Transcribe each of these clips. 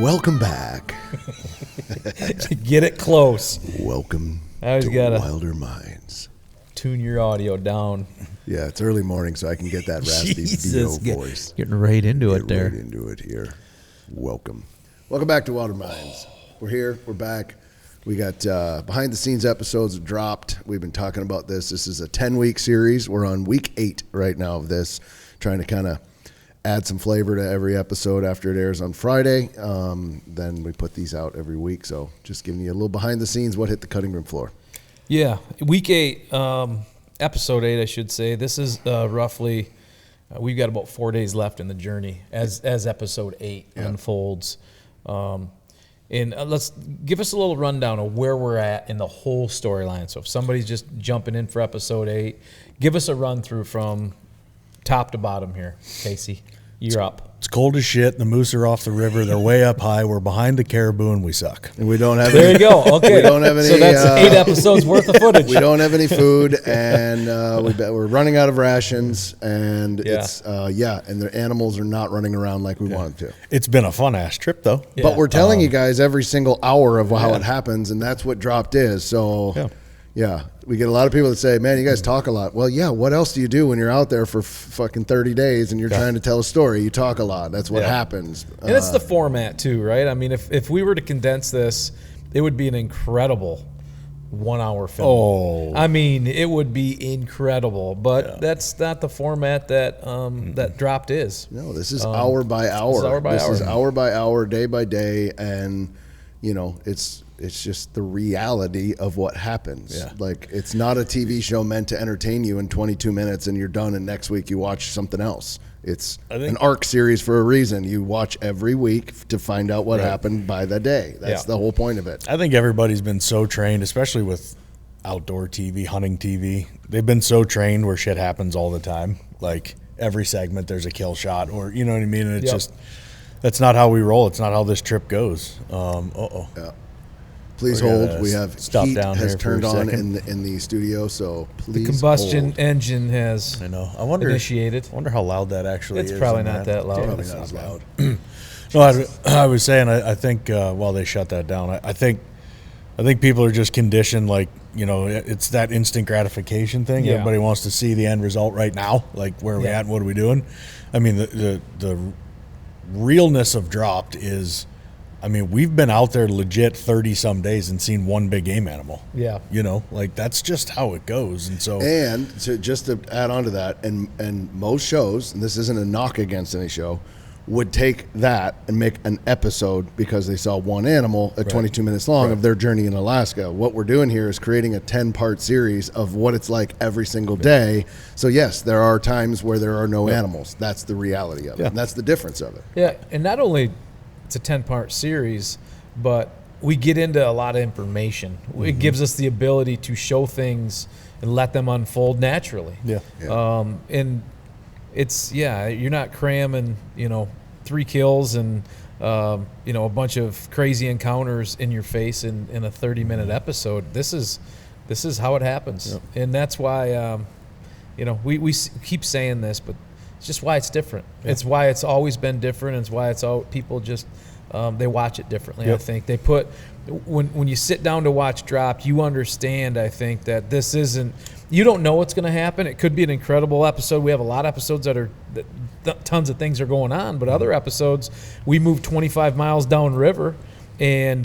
Welcome back. Get it close. Welcome I to gotta Wilder Minds. Tune your audio down. Yeah, it's early morning, so I can get that raspy Jesus, VO voice. Getting right into Get it there. right into it here. Welcome back to Wilder Minds. We're here. We're back. We got behind-the-scenes episodes dropped. We've been talking about this. This is a 10-week series. We're on week 8 right now of this, trying to kind of add some flavor to every episode after it airs on Friday. Then we put these out every week. So just giving you a little behind-the-scenes, what hit the cutting room floor. Yeah, week 8, episode 8, I should say. This is roughly, we've got about 4 days left in the journey as episode 8 unfolds. And let's give us a little rundown of where we're at in the whole storyline. So if somebody's just jumping in for episode 8, give us a run through from top to bottom here. Casey, you're up. It's cold as shit. The moose are off the river. They're way up high. We're behind the caribou and we suck. And we don't have There you go. Okay. We don't have any. So that's 8 episodes worth of footage. We don't have any food, and we're running out of rations, and it's and the animals are not running around like we want them to. It's been a fun-ass trip, though. Yeah. But we're telling you guys every single hour of how it happens, and that's what dropped is. So, we get a lot of people that say, man, you guys talk a lot. Well, yeah, what else do you do when you're out there for fucking 30 days and you're trying to tell a story? You talk a lot. That's what happens. And it's the format, too, right? I mean, if we were to condense this, it would be an incredible 1-hour film. Oh. I mean, it would be incredible. But that's not the format that that dropped is. No, this is hour by hour. This is hour by hour, day by day, and, it's just the reality of what happens. Yeah. Like, it's not a TV show meant to entertain you in 22 minutes and you're done and next week you watch something else. It's an arc series for a reason. You watch every week to find out what happened by the day. That's the whole point of it. I think everybody's been so trained, especially with outdoor TV, hunting TV. They've been so trained where shit happens all the time. Like, every segment there's a kill shot or, you know what I mean? And it's just, that's not how we roll. It's not how this trip goes. Yeah. Please hold. We have heat down has here turned for a on second. in the studio, so please The combustion hold. engine has initiated. I wonder how loud that actually is. It's probably not that loud. Probably not as loud. No, I was saying, I think while they shut that down, I think people are just conditioned, like, it's that instant gratification thing. Yeah. Everybody wants to see the end result right now. Like, where are we at and what are we doing? I mean, the realness of Dropped is, I mean, we've been out there legit 30-some days and seen one big game animal. Yeah. Like, that's just how it goes. And so, just to add on to that, and most shows, and this isn't a knock against any show, would take that and make an episode because they saw one animal at 22 minutes long of their journey in Alaska. What we're doing here is creating a 10-part series of what it's like every single day. So, yes, there are times where there are no animals. That's the reality of it. And that's the difference of it. Yeah, and not only it's a 10-part series, but we get into a lot of information. It gives us the ability to show things and let them unfold naturally. And it's, you're not cramming, 3 kills and, a bunch of crazy encounters in your face in a 30-minute episode. This is how it happens. And that's why, we keep saying this, but it's just why it's different. It's why it's always been different. It's why it's all people just they watch it differently. I think they put when you sit down to watch Dropped, you understand. I think that this isn't. You don't know what's going to happen. It could be an incredible episode. We have a lot of episodes that tons of things are going on, but other episodes we moved 25 miles downriver. And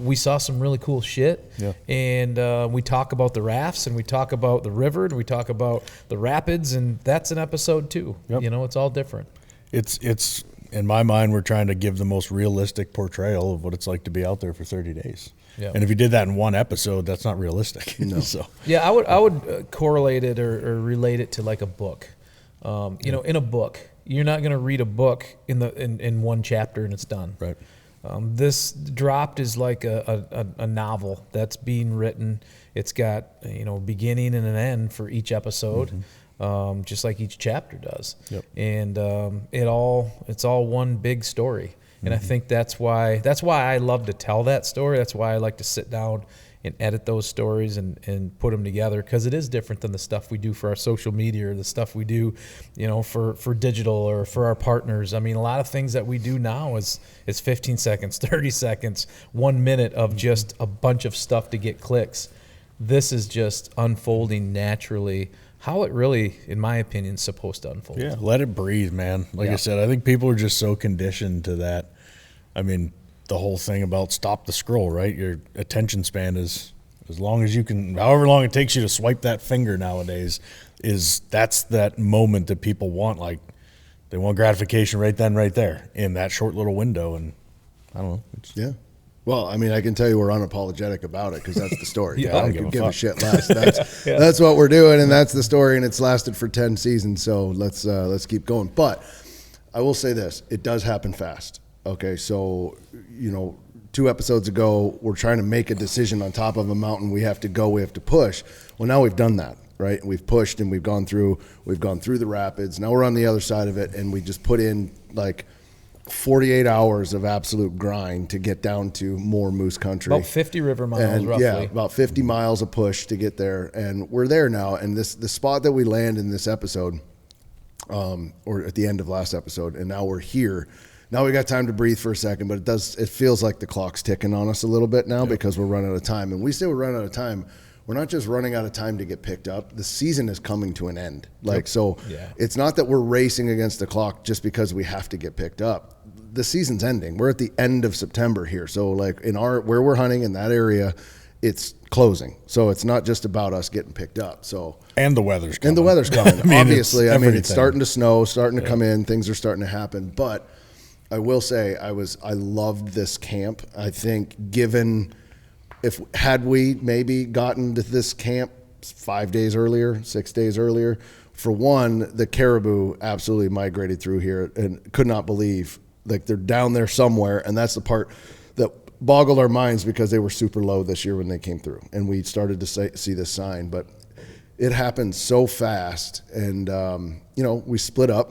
we saw some really cool shit. Yeah. And we talk about the rafts, and we talk about the river, and we talk about the rapids, and that's an episode too. Yep. It's all different. It's in my mind, we're trying to give the most realistic portrayal of what it's like to be out there for 30 days. Yeah. And if you did that in one episode, that's not realistic. No. So. Yeah, I would correlate it or relate it to like a book. In a book, you're not going to read a book in one chapter and it's done. Right. This Dropped is like a novel that's being written. It's got a beginning and an end for each episode, just like each chapter does. Yep. And it's all one big story. And I think that's why I love to tell that story. That's why I like to sit down and edit those stories and put them together, because it is different than the stuff we do for our social media or the stuff we do, for digital or for our partners. I mean, a lot of things that we do now is 15 seconds, 30 seconds, 1 minute of just a bunch of stuff to get clicks. This is just unfolding naturally, how it really, in my opinion, is supposed to unfold. Yeah, let it breathe, man. Like I said, I think people are just so conditioned to that. I mean, the whole thing about stop the scroll, right? Your attention span is as long as you can, however long it takes you to swipe that finger nowadays, that's that moment that people want. Like, they want gratification right then, right there in that short little window. And I don't know. Yeah. Well, I mean, I can tell you we're unapologetic about it because that's the story. I don't give a shit less. That's what we're doing, and that's the story, and it's lasted for 10 seasons. So let's keep going. But I will say this: it does happen fast. Okay, so 2 episodes ago, we're trying to make a decision on top of a mountain. We have to go. We have to push. Well, now we've done that, right? We've pushed and we've gone through the rapids. Now we're on the other side of it, and we just put in like 48 hours of absolute grind to get down to more moose country. About 50 river miles, roughly. Yeah, about 50 miles of push to get there. And we're there now. And the spot that we land in this episode, or at the end of last episode, and now we're here. Now we got time to breathe for a second, but it feels like the clock's ticking on us a little bit now because we're running out of time. And we say we're running out of time. We're not just running out of time to get picked up. The season is coming to an end. It's not that we're racing against the clock just because we have to get picked up. The season's ending. We're at the end of September here. So like where we're hunting in that area, it's closing. So it's not just about us getting picked up. And the weather's coming. Obviously, it's starting to snow, starting to come in. Things are starting to happen. But I will say I loved this camp. I think had we maybe gotten to this camp 5 days earlier, 6 days earlier, for one, the caribou absolutely migrated through here and could not believe, like, they're down there somewhere. And that's the part that boggled our minds because they were super low this year when they came through. And we started to see this sign, but it happened so fast. And, we split up.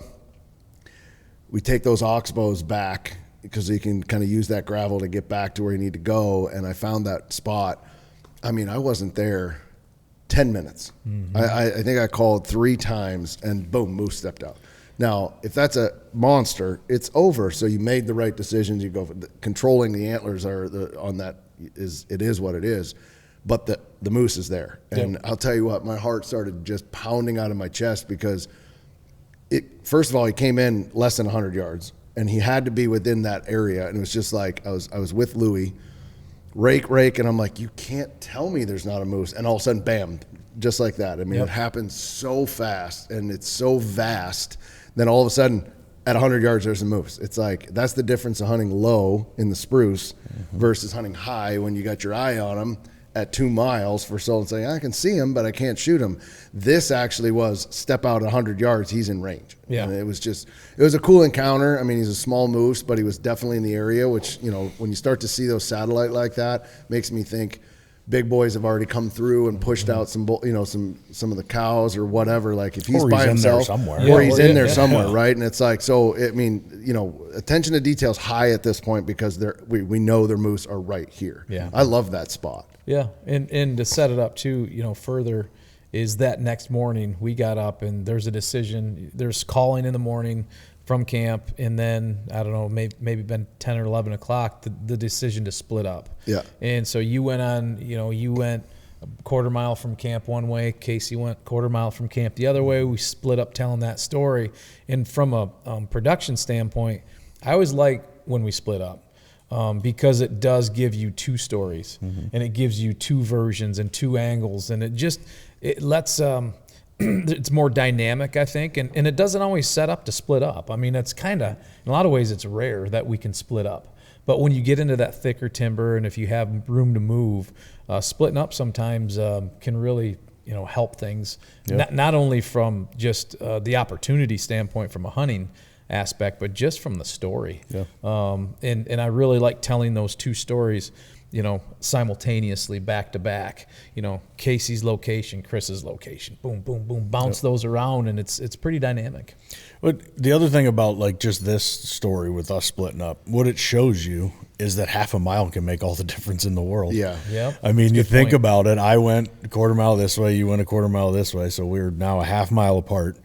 We take those oxbows back because you can kind of use that gravel to get back to where you need to go. And I found that spot. I mean, I wasn't there 10 minutes. Mm-hmm. I think I called 3 times and boom, moose stepped out. Now, if that's a monster, it's over. So you made the right decisions. You go for controlling the antlers on that is what it is. But the moose is there. And I'll tell you what, my heart started just pounding out of my chest because first of all, he came in less than 100 yards. And he had to be within that area. And it was just like, I was with Louie, rake. And I'm like, you can't tell me there's not a moose. And all of a sudden, bam, just like that. I mean, It happens so fast and it's so vast. Then all of a sudden, at 100 yards, there's a moose. It's like, that's the difference of hunting low in the spruce versus hunting high when you got your eye on them at 2 miles for someone saying, I can see him, but I can't shoot him. This actually was step out 100 yards, he's in range. Yeah. And it was a cool encounter. I mean, he's a small moose, but he was definitely in the area, which, when you start to see those satellite like that, makes me think big boys have already come through and pushed out some of the cows or whatever. Like if he's by himself or he's in there somewhere, right? And it's like, so, I mean, attention to detail's high at this point because we know their moose are right here. Yeah. I love that spot. Yeah, and to set it up too, further, is that next morning we got up and there's a decision. There's calling in the morning from camp, and then I don't know, maybe been 10 or 11 o'clock. The decision to split up. Yeah. And so you went a quarter mile from camp one way. Casey went quarter mile from camp the other way. We split up telling that story. And from a production standpoint, I always like when we split up. Because it does give you 2 stories and it gives you 2 versions and 2 angles, and it lets it's more dynamic, I think, and it doesn't always set up to split up. I mean, it's kind of, in a lot of ways, it's rare that we can split up. But when you get into that thicker timber and if you have room to move, splitting up sometimes can really help things. Yep. Not only from just the opportunity standpoint from a hunting aspect, but just from the story. Yeah. And I really like telling those 2 stories. simultaneously back to back. Casey's location, Chris's location, boom, boom, boom, bounce those around, and it's pretty dynamic. But the other thing about like just this story with us splitting up, what it shows you is that half a mile can make all the difference in the world. Yeah. I mean, you think about it. I went a quarter mile this way, you went a quarter mile this way, so we're now a half mile apart.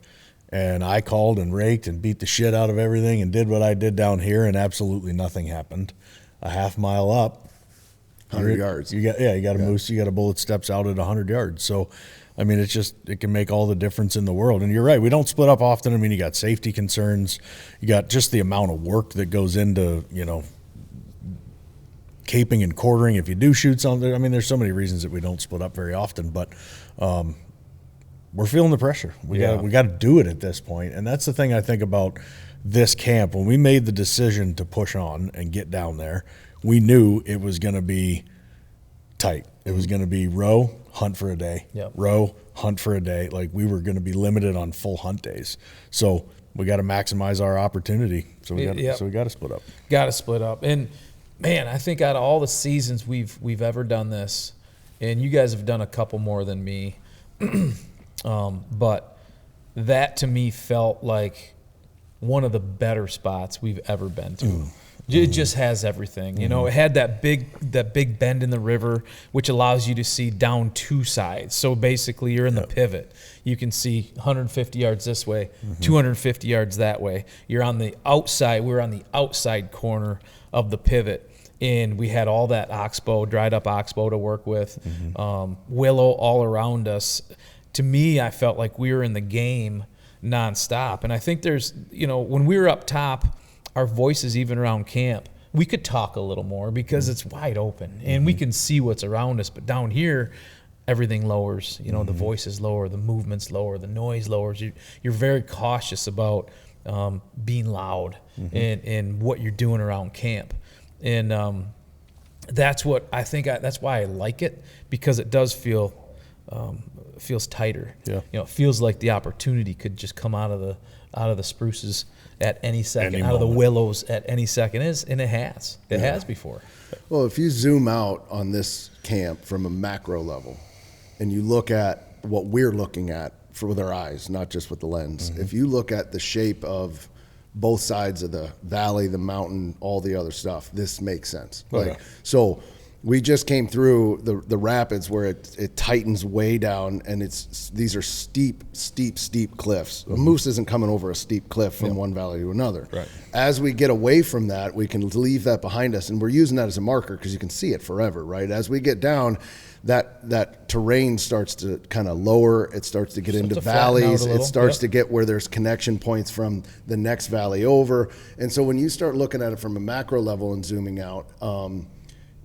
And I called and raked and beat the shit out of everything and did what I did down here, and absolutely nothing happened. A half mile up, 100 yards. You got a moose. You got a bullet steps out at 100 yards. So, I mean, it can make all the difference in the world. And you're right, we don't split up often. I mean, you got safety concerns. You got just the amount of work that goes into caping and quartering. If you do shoot something, I mean, there's so many reasons that we don't split up very often. But we're feeling the pressure. We got to do it at this point. And that's the thing I think about this camp. When we made the decision to push on and get down there, we knew it was going to be tight. It was going to be row, hunt for a day. Yep. Row, hunt for a day. Like, we were going to be limited on full hunt days. So we got to maximize our opportunity. So we got to split up. Got to split up. And man, I think out of all the seasons we've ever done this, and you guys have done a couple more than me, but that to me felt like one of the better spots we've ever been to. It just has everything. It had that big bend in the river, which allows you to see down two sides. So basically you're in the pivot. You can see 150 yards this way, 250 yards that way. You're on the outside. We're on the outside corner of the pivot. And we had all that oxbow, dried up oxbow to work with, willow all around us. To me, I felt like we were in the game nonstop. And I think there's, when we were up top, our voices even around camp, we could talk a little more because it's wide open and we can see what's around us. But down here, everything lowers. The voice is lower, the movement's lower, the noise lowers. You're very cautious about being loud and what you're doing around camp. And that's what I think. That's why I like it, because it does feels tighter. Yeah. It feels like the opportunity could just come out of the spruces at any second, out of the willows at any second. And it has before. Well, if you zoom out on this camp from a macro level and you look at what we're looking at with our eyes, not just with the lens, if you look at the shape of both sides of the valley, the mountain, all the other stuff, this makes sense. So we just came through the rapids where it tightens way down, and these are steep cliffs. A moose isn't coming over a steep cliff from one valley to another. Right. As we get away from that, we can leave that behind us, and we're using that as a marker because you can see it forever, right? As we get down, that terrain starts to kind of lower. It starts to get into valleys. It starts to get where there's connection points from the next valley over. And so when you start looking at it from a macro level and zooming out,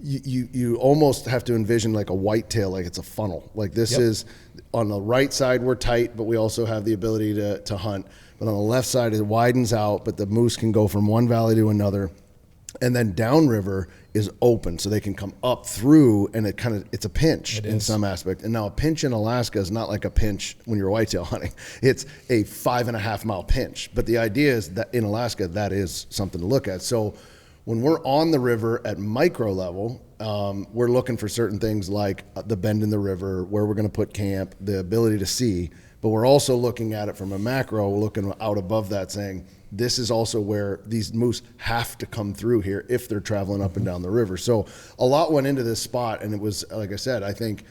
you almost have to envision like a whitetail, like it's a funnel. Like this is on the right side, we're tight, but we also have the ability to hunt. But on the left side, it widens out, but the moose can go from one valley to another. And then downriver is open, so they can come up through, and it's a pinch in some aspect. And now a pinch in Alaska is not like a pinch when you're whitetail hunting. It's a 5.5 mile pinch. But the idea is that in Alaska, that is something to look at. So when we're on the river at micro level, we're looking for certain things like the bend in the river, where we're going to put camp, the ability to see. But we're also looking at it from a macro, looking out above that, saying this is also where these moose have to come through here if they're traveling up and down the river. So a lot went into this spot, and it was, like I said, I think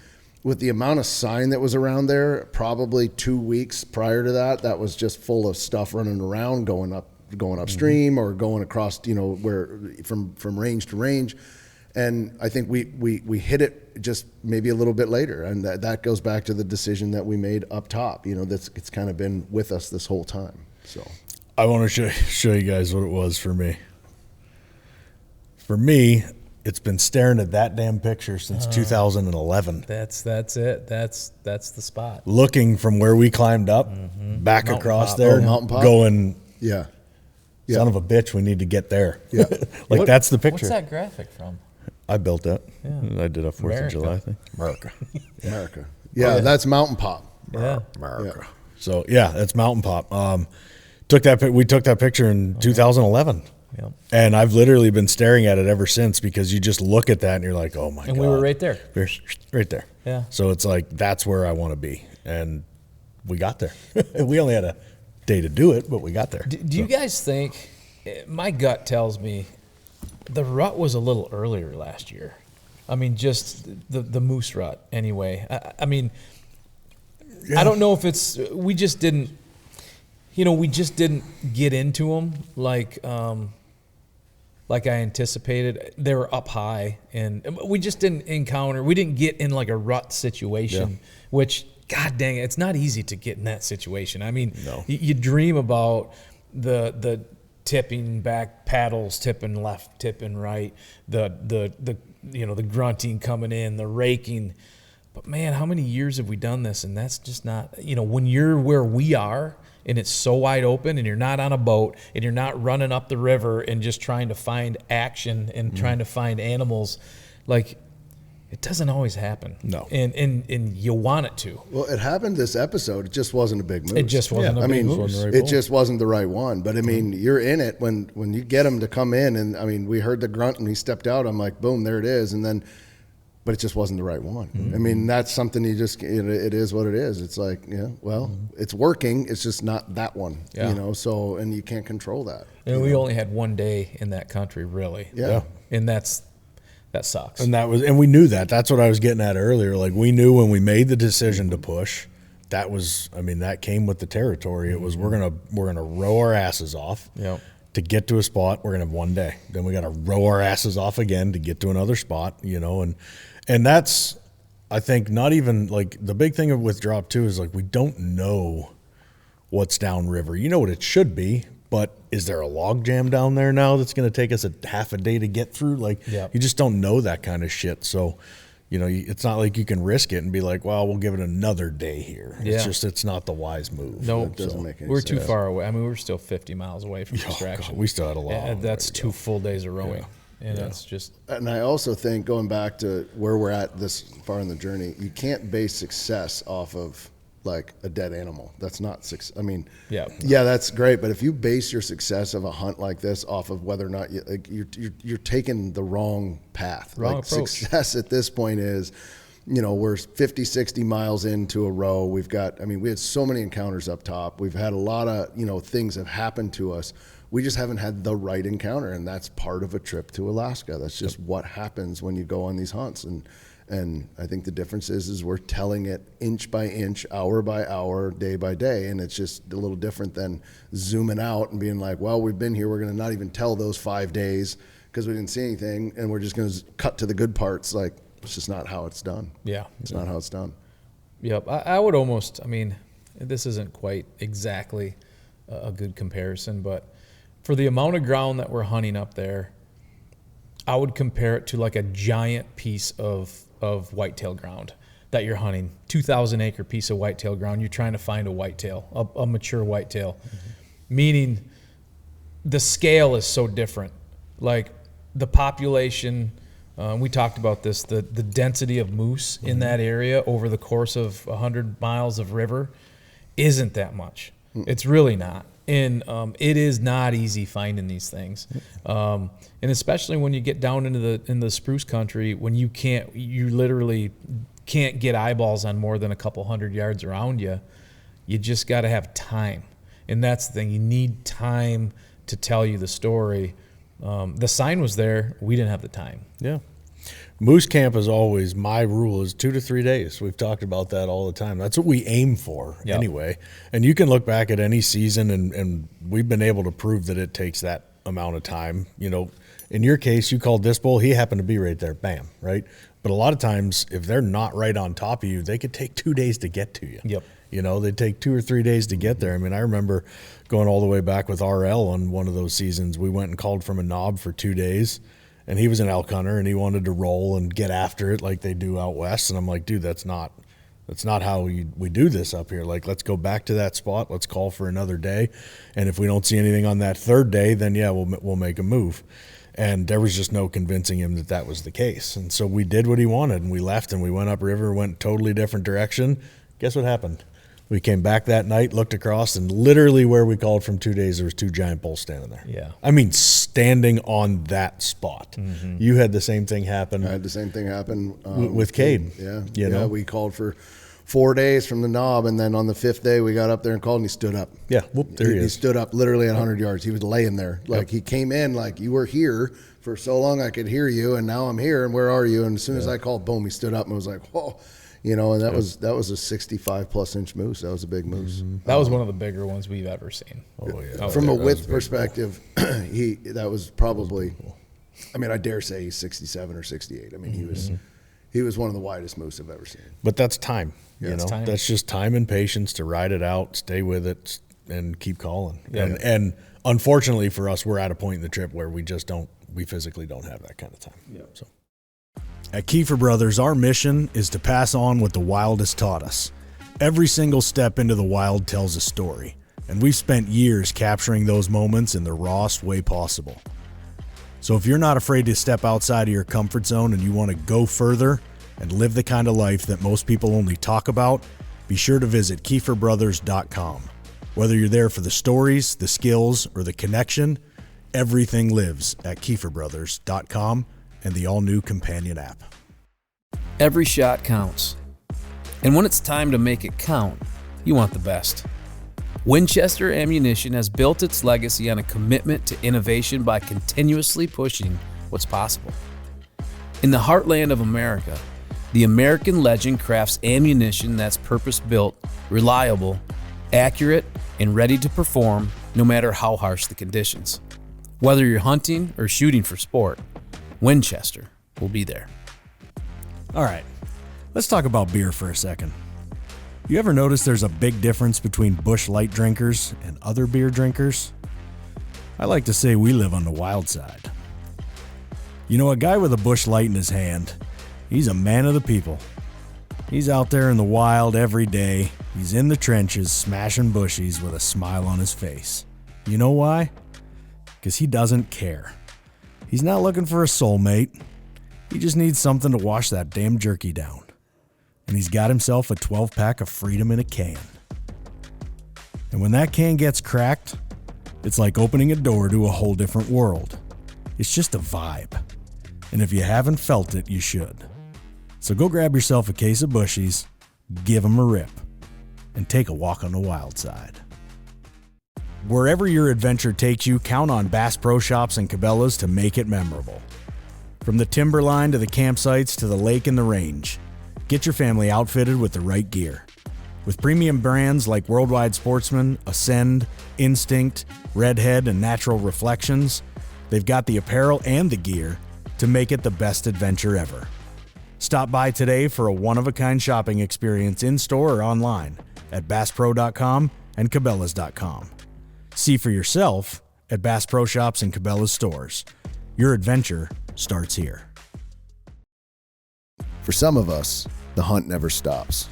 with the amount of sign that was around there, probably 2 weeks prior to that was just full of stuff running around, going upstream or going across, where from range to range. And I think we hit it just maybe a little bit later, and that goes back to the decision that we made up top. It's kind of been with us this whole time. So I want to show you guys what it was for me. For me, it's been staring at that damn picture since 2011. That's it. That's the spot. Looking from where we climbed up, back Mountain across Pop. there, Mountain Pop? going, yeah. son of a bitch, we need to get there. Yeah. That's the picture. What's that graphic from? I built that. Yeah. I did a 4th of July thing. America. Yeah, that's Mountain Pop. Yeah. So that's Mountain Pop. We took that picture in 2011. Yep. And I've literally been staring at it ever since, because you just look at that and you're like, oh my God. And we were right there. We're right there. Yeah. So it's like, that's where I want to be. And we got there. We only had a day to do it, but we got there. Do you guys think, my gut tells me the rut was a little earlier last year. I mean, just the moose rut anyway. I mean, I don't know if it's, we just didn't get into them like I anticipated. They were up high, and we just didn't get in like a rut situation, which, God dang it, it's not easy to get in that situation. I mean, No. you dream about the tipping back paddles, tipping left, tipping right, the grunting coming in, the raking. But man, how many years have we done this? And that's just not, when you're where we are and it's so wide open and you're not on a boat and you're not running up the river and just trying to find action and trying to find animals, like, it doesn't always happen. No. And you want it to. Well, it happened this episode. It just wasn't a big moose. It just wasn't a big moose. It just wasn't the right one. But I mean, you're in it when you get him to come in, and I mean, we heard the grunt and he stepped out. I'm like, boom, there it is. And then, but it just wasn't the right one. I mean, that's something you just, it is what it is. It's like, it's working. It's just not that one, so, and you can't control that. And we only had one day in that country, really. Yeah. And that sucks. And we knew that. That's what I was getting at earlier. Like, we knew when we made the decision to push, that came with the territory. It was, we're gonna row our asses off. Yep. To get to a spot, we're gonna have one day. Then we got to row our asses off again to get to another spot. And that's, I think, not even like the big thing with drop 2 is like, we don't know what's downriver. You know what it should be, but is there a log jam down there now that's going to take us a half a day to get through? Like, you just don't know that kind of shit. So, it's not like you can risk it and be like, well, we'll give it another day here. Yeah. It's not the wise move. No, It doesn't make any we're sense. too far away. I mean, we're still 50 miles away from Oh, distraction. God, we still had a long That's way to 2 go. full days of rowing. And that's just. And I also think, going back to where we're at this far in the journey, you can't base success off of like a dead animal. That's not success. I mean, yeah, that's great. But if you base your success of a hunt like this off of whether or not you're taking the wrong path. Wrong like approach. Success at this point is, we're 50, 60 miles into a row. We had so many encounters up top. We've had a lot of, things have happened to us. We just haven't had the right encounter, and that's part of a trip to Alaska. That's just what happens when you go on these hunts. And I think the difference is we're telling it inch by inch, hour by hour, day by day, and it's just a little different than zooming out and being like, well, we've been here. We're going to not even tell those 5 days because we didn't see anything, and we're just going to cut to the good parts. Like, it's just not how it's done. Yeah. It's not how it's done. Yep. I would almost, this isn't quite exactly a good comparison, but for the amount of ground that we're hunting up there, I would compare it to like a giant piece of whitetail ground that you're hunting. 2,000 acre piece of whitetail ground. You're trying to find a whitetail, a mature whitetail. Meaning the scale is so different. Like the population, we talked about this, the density of moose in that area over the course of 100 miles of river isn't that much. It's really not. And it is not easy finding these things, and especially when you get down into the spruce country, when you literally can't get eyeballs on more than a couple 100 yards around you. You just got to have time, and that's the thing. You need time to tell you the story. The sign was there. We didn't have the time. Yeah. Moose camp is always, my rule is 2 to 3 days. We've talked about that all the time. That's what we aim for anyway. And you can look back at any season and we've been able to prove that it takes that amount of time. In your case, you called this bull, he happened to be right there, bam, right? But a lot of times, if they're not right on top of you, they could take 2 days to get to you. Yep. They take 2 or 3 days to get there. I remember going all the way back with RL on one of those seasons. We went and called from a knob for 2 days. And he was an elk hunter, and he wanted to roll and get after it like they do out west. And I'm like, dude, that's not how we do this up here. Like, let's go back to that spot. Let's call for another day. And if we don't see anything on that third day, then we'll make a move. And there was just no convincing him that was the case. And so we did what he wanted, and we left, and we went upriver, went totally different direction. Guess what happened? We came back that night, looked across, and literally where we called from 2 days, there was 2 giant bulls standing there. Yeah. I mean, standing on that spot. Mm-hmm. You had the same thing happen. I had the same thing happen with Cade. Yeah. You know? We called for 4 days from the knob, and then on the 5th day, we got up there and called, and he stood up. Yeah, whoop, there he is. He stood up literally at 100 yards. He was laying there. Like, he came in like, you were here for so long I could hear you, and now I'm here, and where are you? And as soon as I called, boom, he stood up and was like, whoa. You know, and that was a 65-plus inch moose. That was a big moose. Mm-hmm. That was one of the bigger ones we've ever seen. Oh, yeah. From a width perspective, that was probably, I mean, I dare say he's 67 or 68. I mean, he was one of the widest moose I've ever seen. But that's time. You know, time. That's just time and patience to ride it out, stay with it, and keep calling. Yeah. And unfortunately for us, we're at a point in the trip where we physically don't have that kind of time. Yeah. So. At Keefer Brothers, our mission is to pass on what the wild has taught us. Every single step into the wild tells a story, and we've spent years capturing those moments in the rawest way possible. So if you're not afraid to step outside of your comfort zone and you want to go further and live the kind of life that most people only talk about, be sure to visit KeeferBrothers.com. Whether you're there for the stories, the skills, or the connection, everything lives at KeeferBrothers.com and the all-new companion app. Every shot counts. And when it's time to make it count, you want the best. Winchester Ammunition has built its legacy on a commitment to innovation by continuously pushing what's possible. In the heartland of America, the American legend crafts ammunition that's purpose-built, reliable, accurate, and ready to perform no matter how harsh the conditions. Whether you're hunting or shooting for sport, Winchester will be there. All right, let's talk about beer for a second. You ever notice there's a big difference between Busch Light drinkers and other beer drinkers? I like to say we live on the wild side. You know, a guy with a Busch Light in his hand, he's a man of the people. He's out there in the wild every day. He's in the trenches smashing bushies with a smile on his face. You know why? Because he doesn't care. He's not looking for a soulmate. He just needs something to wash that damn jerky down. And he's got himself a 12-pack of Freedom in a can. And when that can gets cracked, it's like opening a door to a whole different world. It's just a vibe. And if you haven't felt it, you should. So go grab yourself a case of bushies, give them a rip, and take a walk on the wild side. Wherever your adventure takes you, count on Bass Pro Shops and Cabela's to make it memorable. From the timberline to the campsites to the lake and the range, get your family outfitted with the right gear. With premium brands like Worldwide Sportsman, Ascend, Instinct, Redhead, and Natural Reflections, they've got the apparel and the gear to make it the best adventure ever. Stop by today for a one-of-a-kind shopping experience in-store or online at BassPro.com and Cabela's.com. See for yourself at Bass Pro Shops and Cabela's stores. Your adventure starts here. For some of us, the hunt never stops.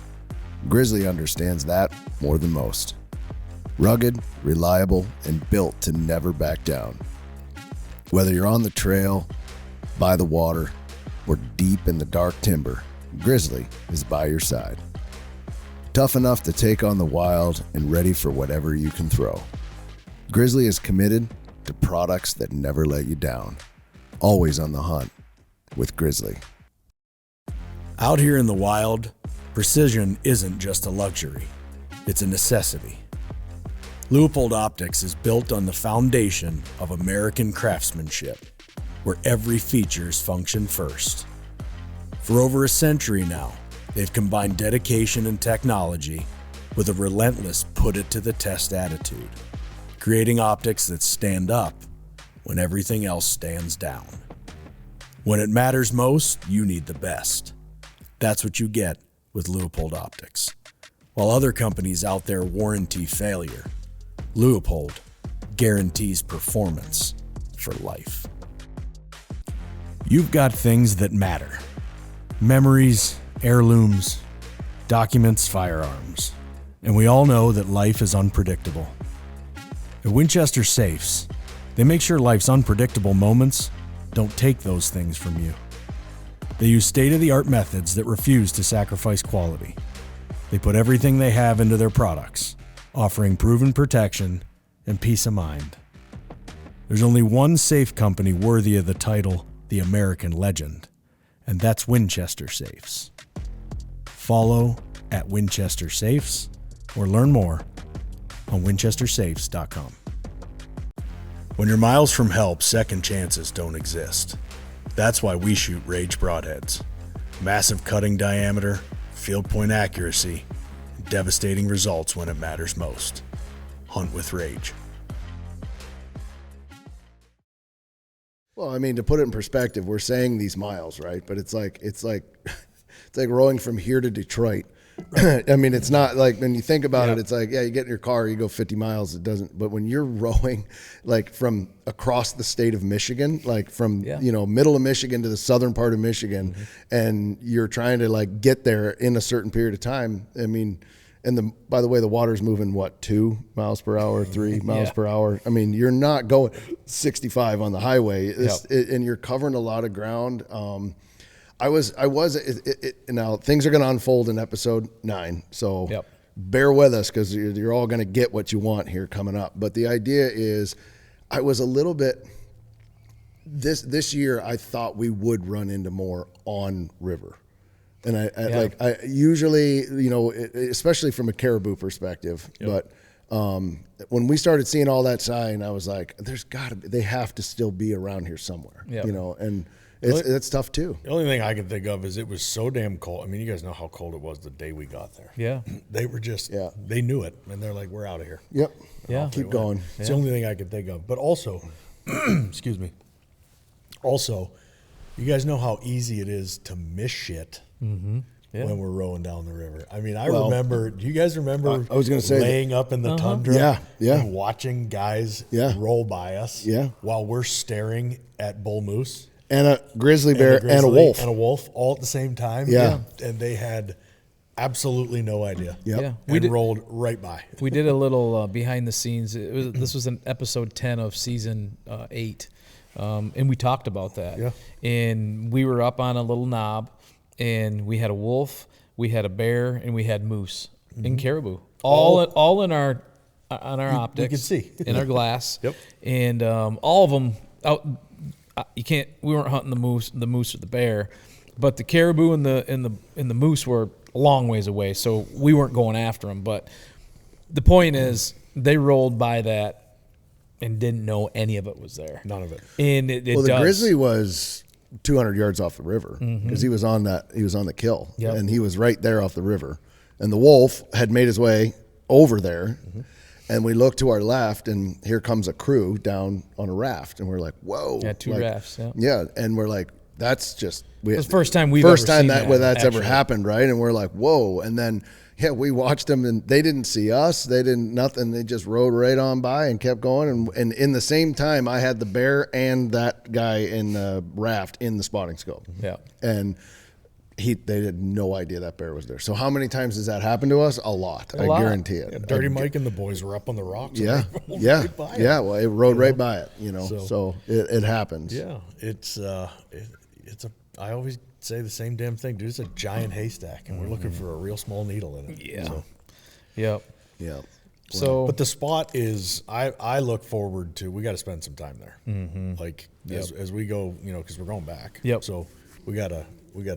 Grizzly understands that more than most. Rugged, reliable, and built to never back down. Whether you're on the trail, by the water, or deep in the dark timber, Grizzly is by your side. Tough enough to take on the wild and ready for whatever you can throw. Grizzly is committed to products that never let you down. Always on the hunt with Grizzly. Out here in the wild, precision isn't just a luxury, it's a necessity. Leupold Optics is built on the foundation of American craftsmanship, where every features function first. For over a century now, they've combined dedication and technology with a relentless put-it-to-the-test attitude, creating optics that stand up when everything else stands down. When it matters most, you need the best. That's what you get with Leupold Optics. While other companies out there warranty failure, Leupold guarantees performance for life. You've got things that matter. Memories, heirlooms, documents, firearms. And we all know that life is unpredictable. At Winchester Safes, they make sure life's unpredictable moments don't take those things from you. They use state-of-the-art methods that refuse to sacrifice quality. They put everything they have into their products, offering proven protection and peace of mind. There's only one safe company worthy of the title, the American Legend, and that's Winchester Safes. Follow at Winchester Safes or learn more on winchestersafes.com. When you're miles from help, second chances don't exist. That's why we shoot Rage broadheads. Massive cutting diameter, field point accuracy, devastating results when it matters most. Hunt with Rage. Well, I mean, to put it in perspective, we're saying these miles, right? But it's like rowing from here to Detroit. I mean, it's not like, when you think about it, it's like, yeah, you get in your car, you go 50 miles, it doesn't. But when you're rowing like from across the state of Michigan, like from, middle of Michigan to the southern part of Michigan, and you're trying to like get there in a certain period of time. I mean, and by the way, the water's moving, 2 miles per hour, 3 miles per hour. I mean, you're not going 65 on the highway, and you're covering a lot of ground. Now things are going to unfold in episode 9. So bear with us, because you're all going to get what you want here coming up. But the idea is, I was a little bit, this year, I thought we would run into more on river. And I usually, especially from a caribou perspective, but when we started seeing all that sign, I was like, they have to still be around here somewhere, and it's tough too. The only thing I can think of is it was so damn cold. I mean, you guys know how cold it was the day we got there. Yeah. They were just, they knew it, and they're like, we're out of here. Yep. Yeah. Keep going. It's the only thing I can think of. But also, excuse me, also, you guys know how easy it is to miss shit when we're rowing down the river. I mean, remember, do you guys remember I was going to say laying up in the tundra and watching guys roll by us while we're staring at bull moose? And a grizzly bear and a wolf. And a wolf all at the same time. Yeah. And they had absolutely no idea. Yep. Yeah. We rolled right by. We did a little behind the scenes. This was an episode 10 of season 8. And we talked about that. Yeah. And we were up on a little knob, and we had a wolf, we had a bear, and we had moose and caribou. All in our optics. We could see. In our glass. Yep. And all of them out. We weren't hunting the moose or the bear, but the caribou and the moose were a long ways away, so we weren't going after them. But the point is, they rolled by that and didn't know any of it was there. None of it. And the grizzly was 200 yards off the river, because he was on the kill, and he was right there off the river. And the wolf had made his way over there. And we look to our left, and here comes a crew down on a raft, and we're like, "Whoa!" Yeah, two rafts. Yeah, and we're like, "That's just it's the first time that's ever happened, right?" And we're like, "Whoa!" And then we watched them, and they didn't see us. They didn't nothing. They just rode right on by and kept going. And in the same time, I had the bear and that guy in the raft in the spotting scope. Yeah, and they had no idea that bear was there. So how many times has that happened to us? A lot. I guarantee it. Yeah, Dirty Mike and the boys were up on the rocks. Yeah. Right by it. Yeah. Well, it rode right by it, so it happens. Yeah. I always say the same damn thing, dude. It's a giant haystack, and we're looking for a real small needle in it. Yeah. So. Yeah. But the spot is, I look forward to, we got to spend some time there. As we go, because we're going back. Yep. So we got to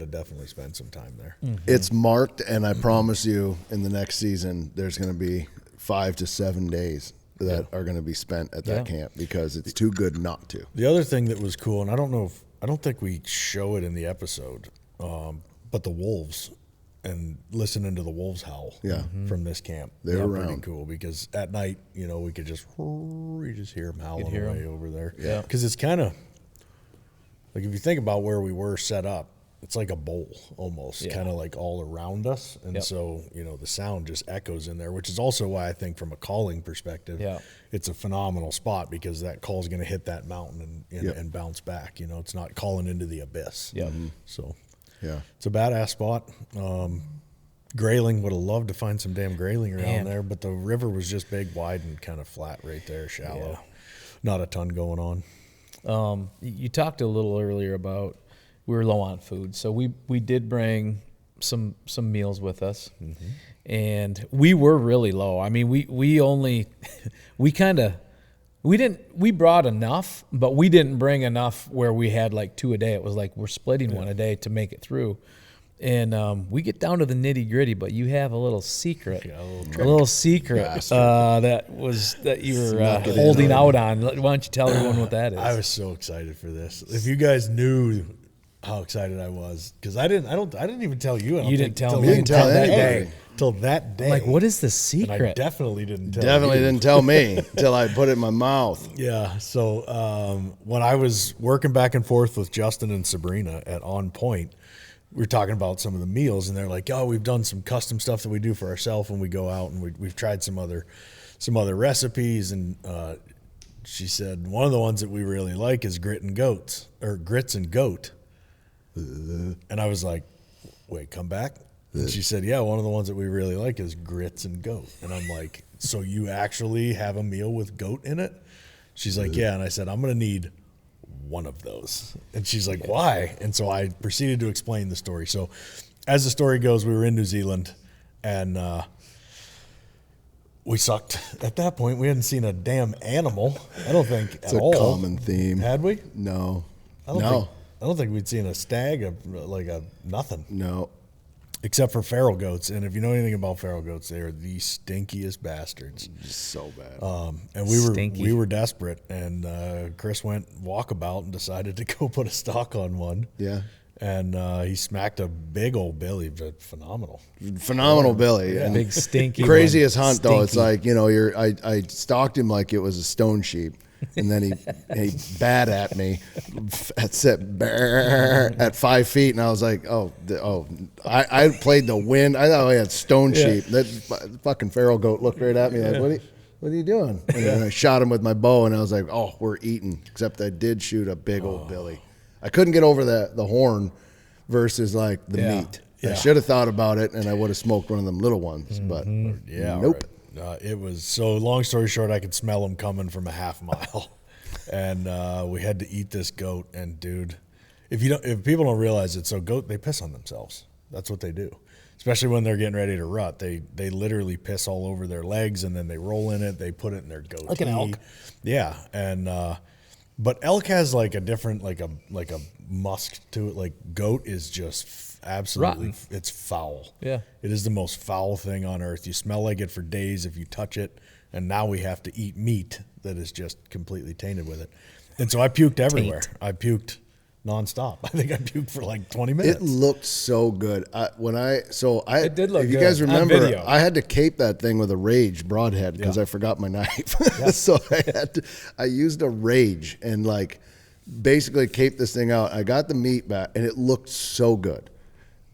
definitely spend some time there. It's marked, and I promise you, in the next season, there's going to be 5 to 7 days that are going to be spent at that camp, because it's too good not to. The other thing that was cool, and I don't think we show it in the episode, but the wolves, and listening to the wolves howl from this camp. They're pretty around. cool, because at night, we could just hear them howling away over there. Yeah. Because it's kind of, like, if you think about where we were set up, it's like a bowl almost, kind of like all around us. And so, the sound just echoes in there, which is also why I think from a calling perspective, it's a phenomenal spot, because that call is going to hit that mountain and bounce back. It's not calling into the abyss. So, it's a badass spot. Grayling, would have loved to find some damn grayling around there, but the river was just big, wide, and kind of flat right there, shallow. Not a ton going on. You talked a little earlier about we were low on food, so we did bring some meals with us, and we were really low. I mean, we brought enough, but we didn't bring enough where we had like 2 a day. It was like we're splitting one a day to make it through. And we get down to the nitty gritty, but you have a little secret, that you were holding out on. Why don't you tell everyone what that is? I was so excited for this. If you guys knew how excited I was, because I didn't even tell you. You didn't tell me. You didn't tell anybody. Till that day. Like, what is the secret? And I definitely didn't tell Definitely you. didn't tell me until I put it in my mouth. Yeah. So when I was working back and forth with Justin and Sabrina at On Point, we were talking about some of the meals, and they're like, "Oh, we've done some custom stuff that we do for ourselves when we go out, and we've tried some other recipes." And she said one of the ones that we really like is grits and goat. And I was like, "Wait, come back." And she said, "Yeah, one of the ones that we really like is grits and goat." And I'm like, "So you actually have a meal with goat in it?" She's like, "Yeah." And I said, "I'm going to need one of those." And she's like, "Why?" And so I proceeded to explain the story. So as the story goes, we were in New Zealand, and we sucked. At that point, we hadn't seen a damn animal, I don't think, It's at a all. common theme. Had we? No. I don't think we'd seen a stag, nothing. No. Except for feral goats. And if you know anything about feral goats, they are the stinkiest bastards. So bad. And we were desperate, and Chris went walkabout and decided to go put a stock on one. Yeah. And he smacked a big old billy, but phenomenal. Phenomenal Billy. Yeah. And Big stinky craziest one. hunt though. It's Stinky. like, I stalked him like it was a stone sheep. And then he bat at me at 5 feet, and I was like, I played the wind. I thought I had stone sheep. That fucking feral goat looked right at me like, what are you doing? And then I shot him with my bow, and I was like, oh, we're eating. Except I did shoot a big old Billy. I couldn't get over the horn versus like the meat. I should have thought about it, and I would have smoked one of them little ones, but nope. Right. It was so. Long story short, I could smell them coming from a half mile, and we had to eat this goat. And dude, if people don't realize it, so goat, they piss on themselves. That's what they do, especially when they're getting ready to rut. They literally piss all over their legs, and then they roll in it. They put it in their goatee. Like an elk. Yeah, and but elk has like a different like a musk to it. Like goat is just absolutely rotten. It's foul. Yeah. It is the most foul thing on earth. You smell like it for days if you touch it, and now we have to eat meat that is just completely tainted with it. And so I puked everywhere. I puked nonstop. I think I puked for like 20 minutes. It looked so good. It did look if you good guys on remember, video. I had to cape that thing with a rage broadhead because I forgot my knife. So I used a rage and like basically caped this thing out. I got the meat back, and it looked so good.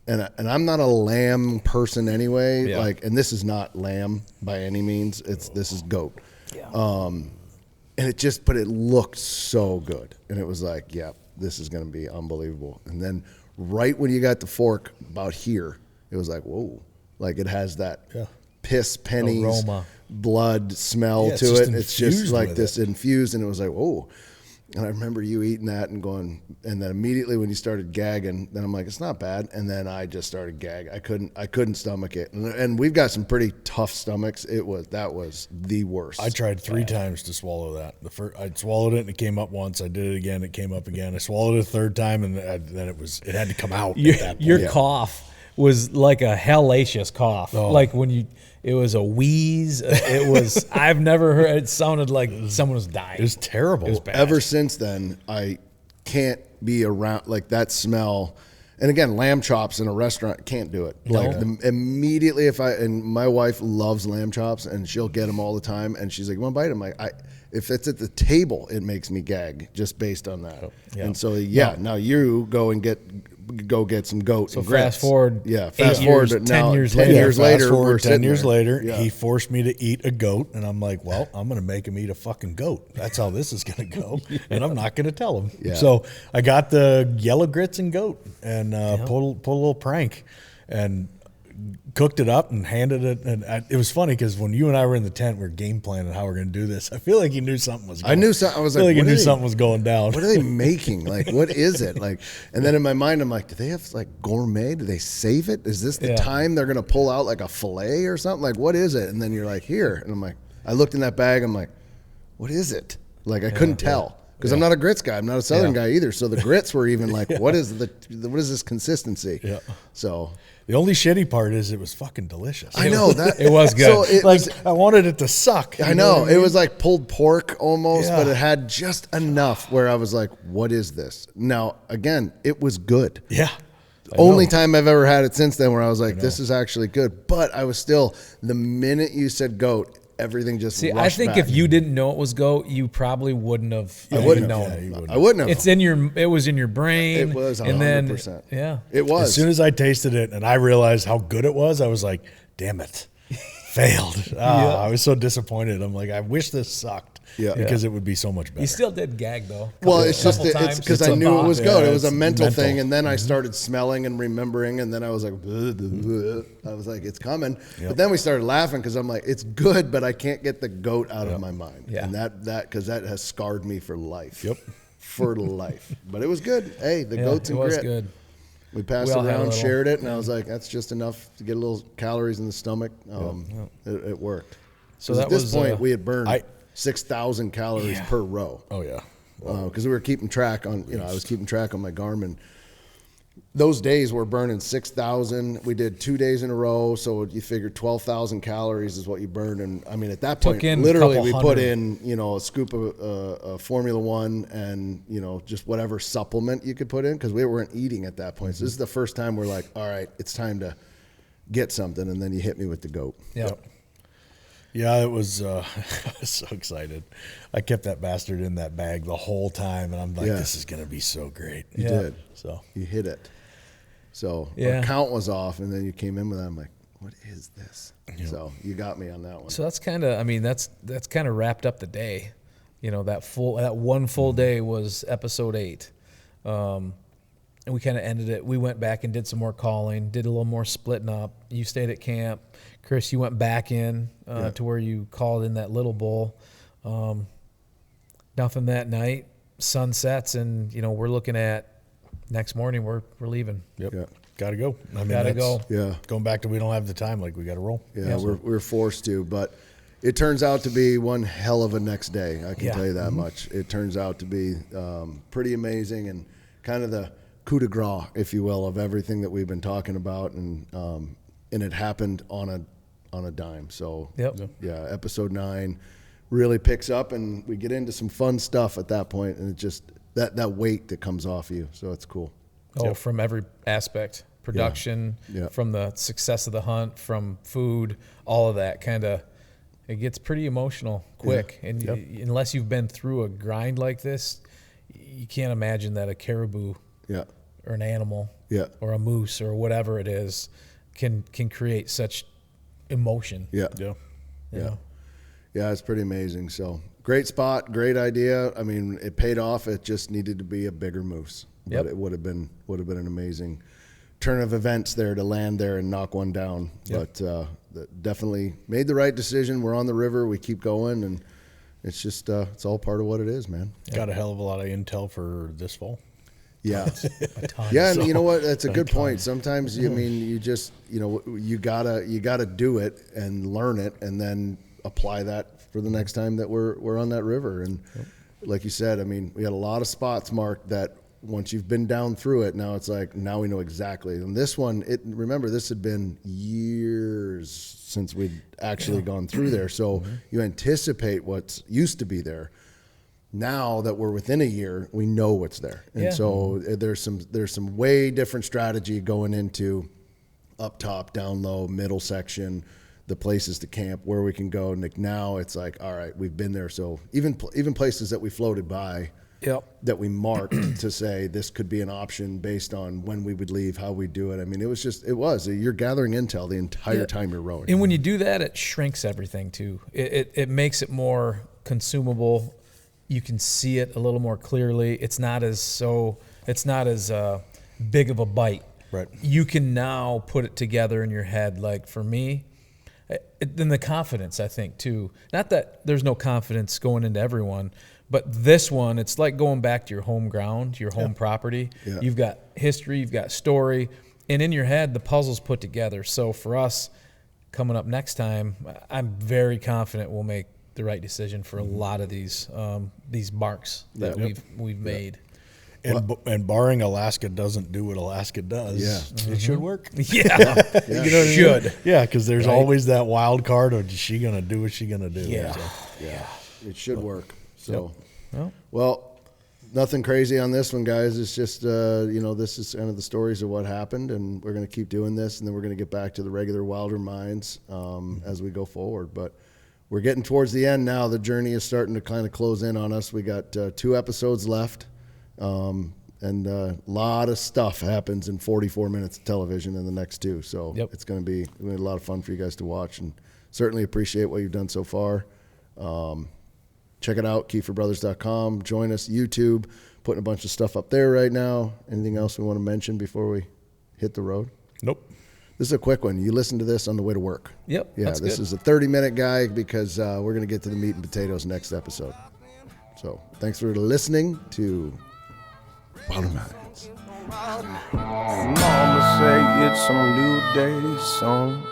And I'm not a lamb person anyway. Yeah. And this is not lamb by any means. This is goat. Yeah. And but it looked so good. And it was like, yeah, this is going to be unbelievable. And then right when you got the fork about here, it was like, whoa. Like it has that piss, pennies, aroma, blood smell it's to just it. It's just infused like with this it. infused. And it was like, whoa. And I remember you eating that and going, and then immediately when you started gagging, then I'm like, it's not bad. And then I just started gagging. I couldn't stomach it. And we've got some pretty tough stomachs. That was the worst. I tried 3 times to swallow that. I swallowed it and it came up once. I did it again. It came up again. I swallowed it a third time, and then it had to come out. at that point. Your cough was like a hellacious cough. Like when it was a wheeze. It was, I've never heard, it sounded like someone was dying. It was terrible. It was bad. Ever since then, I can't be around like that smell. And again, lamb chops in a restaurant, can't do it. No. Like immediately and my wife loves lamb chops, and she'll get them all the time. And she's like, "You want to bite them?" I'm like, if it's at the table, it makes me gag just based on that. Yeah. And so now you go get some goat. So and grits. fast forward. Yeah, 8 fast years, forward. 10 Now, years 10 later. years later, Fast we're forward 10 sitting years there. later, Yeah. he forced me to eat a goat, and I'm like, well, I'm going to make him eat a fucking goat. That's how this is going to go, and I'm not going to tell him. Yeah. So I got the yellow grits and goat, and pulled a little prank, and cooked it up and handed it. And it was funny because when you and I were in the tent, we were game planning how we're going to do this. I feel like he knew something was going. I knew something. I was I feel like, like he knew something was going down. What are they making? Like, what is it? Like, and then in my mind, I'm like, do they have like gourmet? Do they save it? Is this the time they're going to pull out like a fillet or something? Like, what is it? And then you're like, here. And I'm like, I looked in that bag. I'm like, what is it? Like, I couldn't tell. Because I'm not a grits guy. I'm not a Southern guy either. So the grits were even like, what is this consistency? Yeah. So the only shitty part is it was fucking delicious. I know that it was good. So I wanted it to suck. I know. It was like pulled pork almost, but it had just enough where I was like, what is this? Now, again, it was good. Yeah. Only time I've ever had it since then where I was like, this is actually good. But I was still, the minute you said goat, everything just rushed I think back. if you didn't know it was goat, you probably wouldn't have known. I wouldn't have. It was in your brain. It was 100%. And then, It was. As soon as I tasted it and I realized how good it was, I was like, damn it. Failed. I was so disappointed. I'm like, I wish this sucked. Yeah. Because it would be so much better. You still did gag though. Well, it's because I knew it was goat. It was a mental thing, and then I Mm-hmm. started smelling and remembering, and then I was like, I was like, it's coming. But then we started laughing because I'm like, it's good, but I can't get the goat out of my mind. Yeah. And because that has scarred me for life. Yep. For life. But it was good. Hey, the goats and it was grit. good. We passed it around, shared it, and I was like, that's just enough to get a little calories in the stomach. It worked. So at this point, we had burned 6,000 calories per row. Oh, yeah. Because we were keeping track on, I was keeping track on my Garmin. Those days we're burning 6,000. We did 2 days in a row, so you figure 12,000 calories is what you burned. And I mean, at that point, literally we put in, a scoop of Formula One and, just whatever supplement you could put in because we weren't eating at that point. So this is the first time we're like, all right, it's time to get something. And then you hit me with the goat. Yep. Yeah, it was. I was so excited. I kept that bastard in that bag the whole time, and I'm like, "This is gonna be so great." You did. So you hit it. So our count was off, and then you came in with that. I'm like, "What is this?" Yep. So you got me on that one. So that's kind of. I mean, that's kind of wrapped up the day. That one full day was episode 8. And we kind of ended it. We went back and did some more calling, did a little more splitting up. You stayed at camp. Chris, you went back in to where you called in that little bull. Nothing that night. Sun sets, and, we're looking at next morning we're leaving. Yep. Yeah. Got to go. I mean, gotta go. Yeah. Going back to we don't have the time, like we got to roll. Yeah, we're forced to, but it turns out to be one hell of a next day. I can tell you that much. It turns out to be pretty amazing and kind of the coup de grace, if you will, of everything that we've been talking about, and it happened on a dime. So episode 9 really picks up, and we get into some fun stuff at that point, and it just that weight that comes off you. So it's cool. From every aspect, production, from the success of the hunt, from food, all of that kind of. It gets pretty emotional quick, and unless you've been through a grind like this, you can't imagine that a caribou. Or an animal, or a moose, or whatever it is, can create such emotion. Yeah, it's pretty amazing. So great spot, great idea. I mean, it paid off. It just needed to be a bigger moose. But it would have been an amazing turn of events there to land there and knock one down. But definitely made the right decision. We're on the river. We keep going, and it's just it's all part of what it is, man. Got a hell of a lot of intel for this fall. Yeah. Yeah, and you know what? That's a good point. Sometimes you just you gotta do it and learn it, and then apply that for the next time that we're on that river. And like you said, I mean, we had a lot of spots marked that once you've been down through it, now it's like now we know exactly. And this one, remember this had been years since we'd actually gone through there, so you anticipate what's used to be there. Now that we're within a year, we know what's there. And so there's some way different strategy going into up top, down low, middle section, the places to camp, where we can go. And now it's like, all right, we've been there. So even places that we floated by, that we marked to say this could be an option based on when we would leave, how we do it. I mean, you're gathering intel the entire time you're rowing. And when you do that, it shrinks everything too. It makes it more consumable. You can see it a little more clearly. It's not as big of a bite. Right. you can now put it together in your head. Like for me, then the confidence, I think, too. Not that there's no confidence going into everyone, but this one, it's like going back to your home ground, your home property. Yeah. You've got history, you've got story, and in your head, the puzzle's put together. So for us, coming up next time, I'm very confident we'll make the right decision for a lot of these marks that we've made. And barring Alaska doesn't do what Alaska does, it should work. Yeah, You know what I mean? should. Yeah, because there's always that wild card of, is she going to do what she going to do? Yeah. So. It should work. So, Yep. well, nothing crazy on this one, guys. It's just, this is kind of the stories of what happened, and we're going to keep doing this, and then we're going to get back to the regular Wilder Minds as we go forward. But we're getting towards the end now. The journey is starting to kind of close in on us. We got 2 episodes left, and a lot of stuff happens in 44 minutes of television in the next 2. So it's going to be a lot of fun for you guys to watch, and certainly appreciate what you've done so far. Check it out, KeeferBrothers.com. Join us, YouTube, putting a bunch of stuff up there right now. Anything else we want to mention before we hit the road? Nope. This is a quick one. You listen to this on the way to work. Yep. Yeah, that's this good. is a 30-minute guy because we're going to get to the meat and potatoes next episode. So thanks for listening to Wilder Minds. Mama say it's a new day song.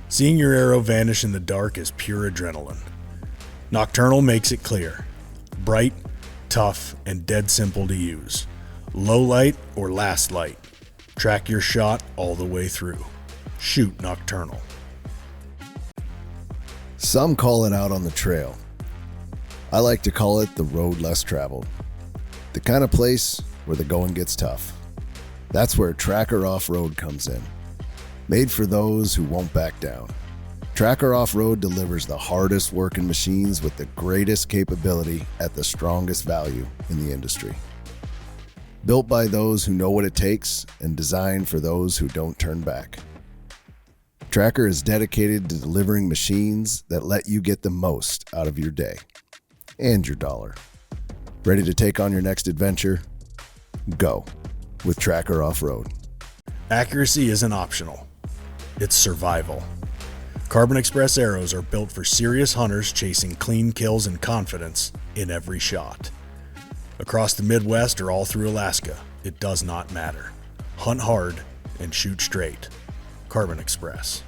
Seeing your arrow vanish in the dark is pure adrenaline. Nocturnal makes it clear. Bright, tough, and dead simple to use. Low light or last light. Track your shot all the way through. Shoot Nocturnal. Some call it out on the trail. I like to call it the road less traveled. The kind of place where the going gets tough. That's where Tracker Off-Road comes in. Made for those who won't back down. Tracker Off-Road delivers the hardest working machines with the greatest capability at the strongest value in the industry. Built by those who know what it takes and designed for those who don't turn back. Tracker is dedicated to delivering machines that let you get the most out of your day and your dollar. Ready to take on your next adventure? Go with Tracker Off-Road. Accuracy isn't optional. It's survival. Carbon Express arrows are built for serious hunters chasing clean kills and confidence in every shot. Across the Midwest or all through Alaska, it does not matter. Hunt hard and shoot straight. Carbon Express.